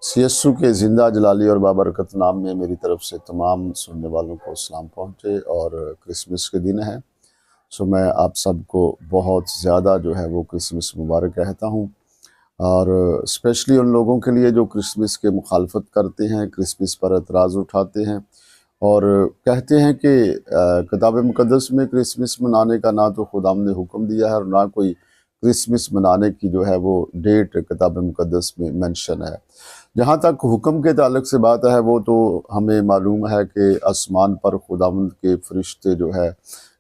CSU के ज़िंदा जलाली और बाबरकत नाम में मेरी तरफ से तमाम सुनने वालों को सलाम पहुँचे। और क्रिसमस के दिन है, सो मैं आप सबको बहुत ज़्यादा जो है वो क्रिसमस मुबारक कहता हूँ। और स्पेशली उन लोगों के लिए जो क्रिसमस के मुखालफत करते हैं, क्रिसमस पर एतराज़ उठाते हैं और कहते हैं कि किताब मुक़द्दस में क्रिसमस मनाने का ना तो खुदाम ने हुक्म दिया है और ना कोई क्रिसमस मनाने की जो है वो डेट किताब मुक़द्दस में मेंशन है। जहाँ तक हुक्म के ताल्लुक से बात है, वो तो हमें मालूम है कि आसमान पर खुदावंद के फरिश्ते जो है,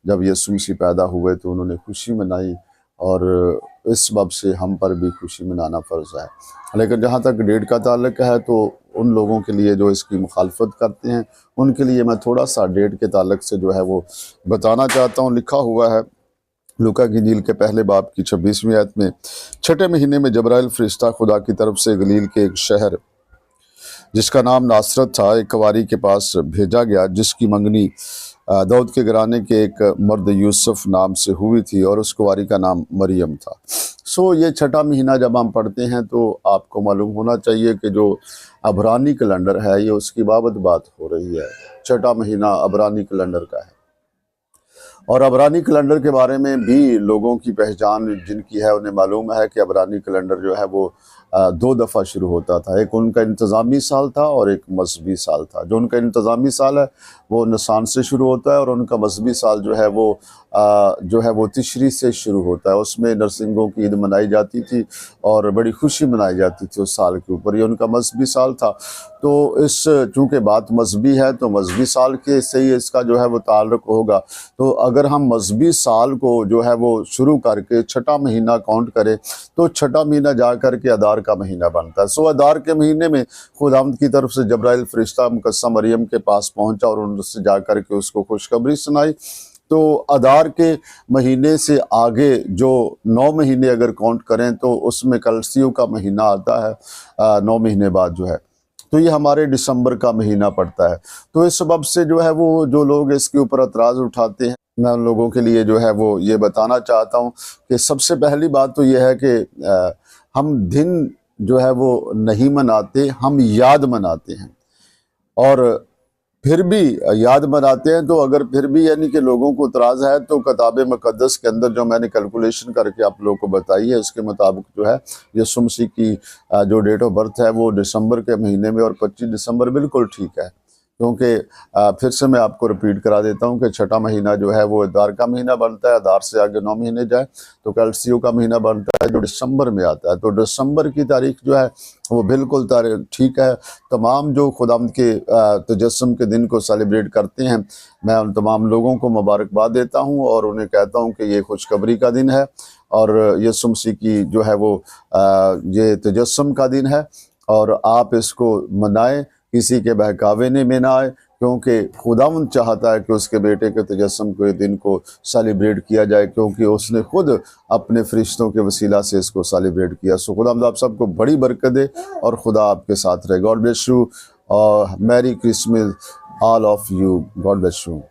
जब यीशु मसीह पैदा हुए तो उन्होंने खुशी मनाई और इस सबब से हम पर भी खुशी मनाना फ़र्ज़ है। लेकिन जहाँ तक डेट का ताल्लुक है, तो उन लोगों के लिए जो इसकी मुखालफत करते हैं, उनके लिए मैं थोड़ा सा डेट के ताल्लुक से जो है वो बताना चाहता हूँ। लिखा हुआ है लूका की इंजील के पहले बाब की 26वीं आयत में, छठे महीने में जब्राइल फरिश्ता खुदा की तरफ से गलील के एक शहर जिसका नाम नासरत था, एक कुंवारी के पास भेजा गया जिसकी मंगनी दाऊद के घराने के एक मर्द यूसुफ नाम से हुई थी और उस कुंवारी का नाम मरियम था। सो ये छठा महीना जब हम पढ़ते हैं तो आपको मालूम होना चाहिए कि जो अबरानी कैलेंडर है, ये उसकी बाबत बात हो रही है। छठा महीना अबरानी कैलेंडर का है और अबरानी कैलेंडर के बारे में भी लोगों की पहचान जिनकी है, उन्हें मालूम है कि अबरानी कैलेंडर जो है वो दो दफ़ा शुरू होता था। एक उनका इंतज़ामी साल था और एक मजहबी साल था। जो उनका इंतज़ामी साल है वो निसान से शुरू होता है और उनका मजहबी साल जो है वो तिशरी से शुरू होता है। उसमें नरसिंगों की ईद मनाई जाती थी और बड़ी खुशी मनाई जाती थी उस साल के ऊपर। ये उनका मजहबी साल था। तो इस चूँकि बात मजहबी है तो मजहबी साल के से ही इसका जो है वो ताल्लुक़ होगा। तो अगर हम मजहबी साल को जो है वो शुरू करके छठा महीना काउंट करें तो छठा महीना जा कर के अदार का महीना बनता है। सो अदार के महीने में खुदावंद की तरफ से जब्राइल फरिश्ता मुकद्दसा मरियम के पास पहुंचा और उनसे जा कर के उसको खुशखबरी सुनाई। तो अदार के महीने से आगे जो 9 महीने अगर काउंट करें तो उसमें कलसियों का महीना आता है 9 महीने बाद जो है, तो ये हमारे दिसंबर का महीना पड़ता है। तो इस सबब से जो है वो जो लोग इसके ऊपर एतराज़ उठाते हैं, मैं उन लोगों के लिए जो है वो ये बताना चाहता हूँ कि सबसे पहली बात तो ये है कि हम दिन जो है वो नहीं मनाते, हम याद मनाते हैं। और फिर भी याद मनाते हैं तो अगर फिर भी यानी कि लोगों को इतराज़ है तो किताब मुक़द्दस के अंदर जो मैंने कैलकुलेशन करके आप लोगों को बताई है, उसके मुताबिक जो है यीशु मसीह की जो डेट ऑफ बर्थ है वो दिसंबर के महीने में और 25 दिसंबर बिल्कुल ठीक है। क्योंकि फिर से मैं आपको रिपीट करा देता हूँ कि छठा महीना जो है वो अदार का महीना बनता है। अदार से आगे 9 महीने जाए तो कैलसियो का महीना बनता है जो दिसंबर में आता है। तो दिसंबर की तारीख जो है वो बिल्कुल तारीख ठीक है। तमाम जो खुदावंद के तजस्सुम के दिन को सेलिब्रेट करते हैं, मैं उन तमाम लोगों को मुबारकबाद देता हूँ और उन्हें कहता हूँ कि ये खुशखबरी का दिन है और यीशु मसीह की जो है वो ये तजस्सुम का दिन है और आप इसको मनाएं, किसी के बहकावे में ना आए, क्योंकि खुदावंद चाहता है कि उसके बेटे के तजस्सुम के दिन को सेलिब्रेट किया जाए, क्योंकि उसने खुद अपने फरिश्तों के वसीला से इसको सेलिब्रेट किया। सो खुदावंद आप सबको बड़ी बरकत दे और खुदा आपके साथ रहे। गॉड ब्लेस यू और merry Christmas all of you. God bless you.